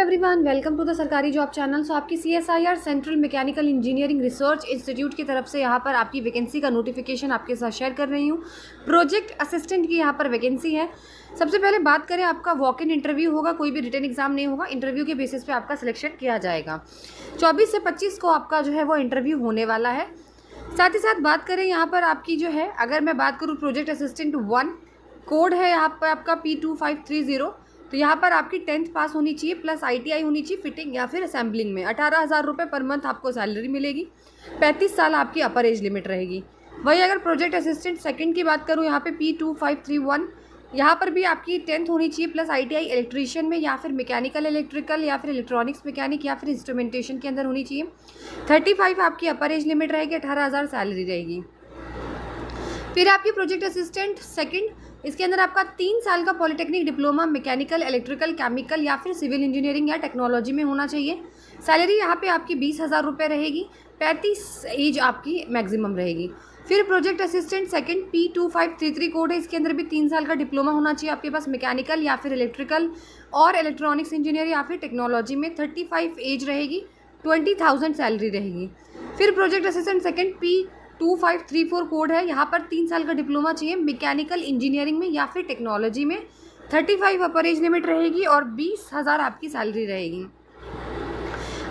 Everyone, welcome to the सरकारी job channel. सो आपकी CSIR central mechanical engineering research institute की तरफ से यहाँ पर आपकी वैकेंसी का नोटिफिकेशन आपके साथ शेयर कर रही हूँ। प्रोजेक्ट असिस्टेंट की यहाँ पर वैकेंसी है। सबसे पहले बात करें, आपका वॉक इन इंटरव्यू होगा, कोई भी रिटन एग्जाम नहीं होगा। इंटरव्यू के बेसिस पे आपका सिलेक्शन किया जाएगा। 24 से 25 को आपका जो है वो इंटरव्यू होने वाला है। साथ ही साथ बात करें यहाँ पर आपकी जो है, अगर मैं बात करूँ प्रोजेक्ट असिस्टेंट 1 कोड है यहाँ पर आपका P2530। तो यहाँ पर आपकी 10th पास होनी चाहिए प्लस ITI होनी चाहिए फिटिंग या फिर असेंबलिंग में। 18,000 रुपये पर मंथ आपको सैलरी मिलेगी। 35 साल आपकी अपर एज लिमिट रहेगी। वही अगर प्रोजेक्ट असिस्टेंट सेकंड की बात करूँ, यहाँ पे P2531, यहाँ पर भी आपकी 10th होनी चाहिए प्लस ITI इलेक्ट्रीशियन में या फिर मैकेनिकल इलेक्ट्रिकल या फिर इलेक्ट्रॉनिक्स मैकेनिक या फिर इंस्ट्रूमेंटेशन के अंदर होनी चाहिए। 35 आपकी अपर एज लिमिट रहेगी। 18,000 सैलरी रहेगी। फिर आपकी प्रोजेक्ट असिस्टेंट सेकंड, इसके अंदर आपका 3 साल का polytechnic diploma mechanical electrical chemical या फिर सिविल इंजीनियरिंग या टेक्नोलॉजी में होना चाहिए। सैलरी यहाँ पे आपकी 20,000 रुपये रहेगी। 35 एज आपकी मैक्सिमम रहेगी। फिर project assistant second P2533 code है, इसके अंदर भी 3 साल का डिप्लोमा होना चाहिए आपके पास मैकेनिकल या फिर इलेक्ट्रिकल और इलेक्ट्रॉनिक्स इंजीनियर या फिर टेक्नोलॉजी में। 35 एज रहेगी। 20,000 सैलरी रहेगी। फिर project assistant second P2534 code है, यहाँ पर 3 साल का डिप्लोमा चाहिए मैकेनिकल इंजीनियरिंग में या फिर टेक्नोलॉजी में। 35 अपर एज लिमिट रहेगी और 20,000 आपकी सैलरी रहेगी।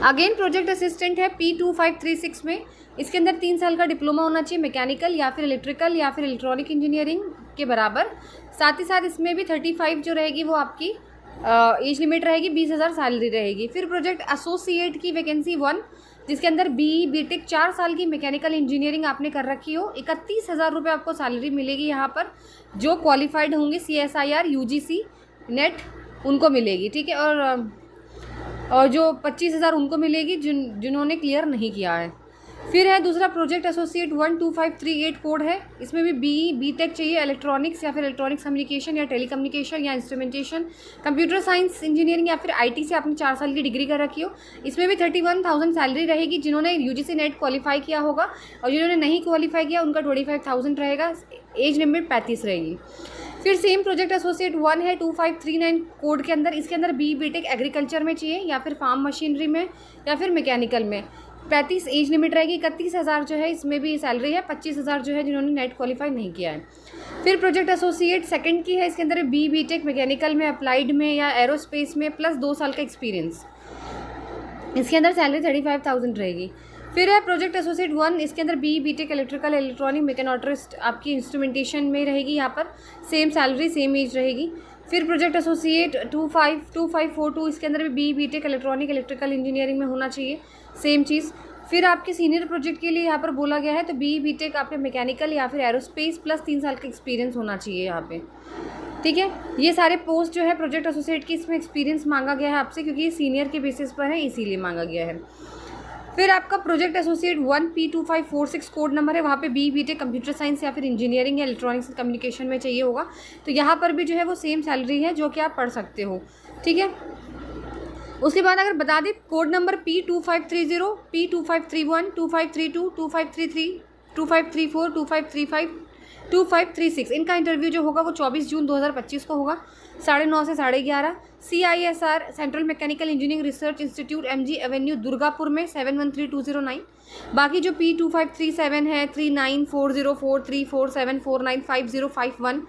अगेन प्रोजेक्ट असिस्टेंट है P2536 में, इसके अंदर 3 साल का डिप्लोमा होना चाहिए मैकेनिकल या फिर इलेक्ट्रिकल या फिर इलेक्ट्रॉनिक इंजीनियरिंग के बराबर। साथ ही साथ इसमें भी 35 जो रहेगी वो आपकी एज लिमिट रहेगी। 20,000 सैलरी रहेगी। फिर प्रोजेक्ट एसोसिएट की वैकेंसी 1, जिसके अंदर BTech 4 साल की मैकेनिकल इंजीनियरिंग आपने कर रखी हो। 31,000 रुपये आपको सैलरी मिलेगी। यहाँ पर जो क्वालिफाइड होंगे CSIR UGC नेट उनको मिलेगी, ठीक है। और जो 25,000 उनको मिलेगी जिन्होंने क्लियर नहीं किया है। फिर है दूसरा प्रोजेक्ट एसोसिएट 12538 कोड है, इसमें भी BTech चाहिए इलेक्ट्रॉनिक्स या फिर इलेक्ट्रॉनिक्स कम्युनिकेशन या टेलीकम्युनिकेशन या इंस्ट्रूमेंटेशन, कंप्यूटर साइंस इंजीनियरिंग या फिर IT से आपने 4 साल की डिग्री कर रखी हो। इसमें भी 31,000 सैलरी रहेगी। जिन्होंने UGC नेट क्वालिफाई किया होगा और जिन्होंने नहीं क्वालिफाई किया उनका 25,000 रहेगा। एज लिमिट 35 रहेगी। फिर सेम प्रोजेक्ट एसोसिएट 1 है 2539 कोड के अंदर, इसके अंदर BTech एग्रीकल्चर में चाहिए या फिर फार्म मशीनरी में या फिर मैकेनिकल में। 35 एज लिमिट रहेगी। 31,000 जो है इसमें भी सैलरी है। 25,000 जो है जिन्होंने नेट क्वालिफाई नहीं किया है। फिर प्रोजेक्ट एसोसिएट सेकंड की है, इसके अंदर BTech मैकेनिकल में, अप्लाइड में या एरोस्पेस में प्लस 2 साल का एक्सपीरियंस। इसके अंदर सैलरी 35,000 रहेगी। फिर है प्रोजेक्ट एसोसिएट 1, इसके अंदर BTech इलेक्ट्रिकल इलेक्ट्रॉनिक मैकेनोट्रिस्ट आपकी इंस्ट्रूमेंटेशन में रहेगी। यहाँ पर सेम सैलरी सेम एज रहेगी। फिर प्रोजेक्ट एसोसिएट 2542, इसके अंदर भी BTech इलेक्ट्रॉनिक इलेक्ट्रिकल इंजीनियरिंग में होना चाहिए, सेम चीज़। फिर आपके सीनियर प्रोजेक्ट के लिए यहाँ पर बोला गया है तो BTech आपके मैकेनिकल या फिर एरोस्पेस प्लस 3 साल का एक्सपीरियंस होना चाहिए यहाँ पे, ठीक है। ये सारे पोस्ट जो है प्रोजेक्ट एसोसिएट की, इसमें एक्सपीरियंस मांगा गया है आपसे क्योंकि ये सीनियर के बेसिस पर है, इसीलिए मांगा गया है। फिर आपका project associate 1 P2546 code number है, वहाँ पे BTech कंप्यूटर साइंस या फिर इंजीनियरिंग या इलेक्ट्रॉनिक्स कम्युनिकेशन में चाहिए होगा। तो यहाँ पर भी जो है वो सेम सैलरी है जो कि आप पढ़ सकते हो, ठीक है। उसके बाद अगर बता दें कोड नंबर P2530, P2531, 2532, 2533, 2534, 2535, 2536, इनका इंटरव्यू जो होगा वो 24 जून 2025 को होगा 9:30 से 11:30। CISR central mechanical engineering research institute MG Avenue Durgapur में 713209। बाकी जो P2537 है 39404347495051,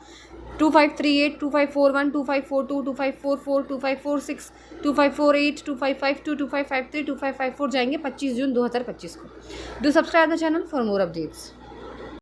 2538, 2541, 2542, 2544, 2546, 2548, 2552, 2553, 2554 जाएंगे 25 जून 2025 को। Do subscribe the channel for more updates.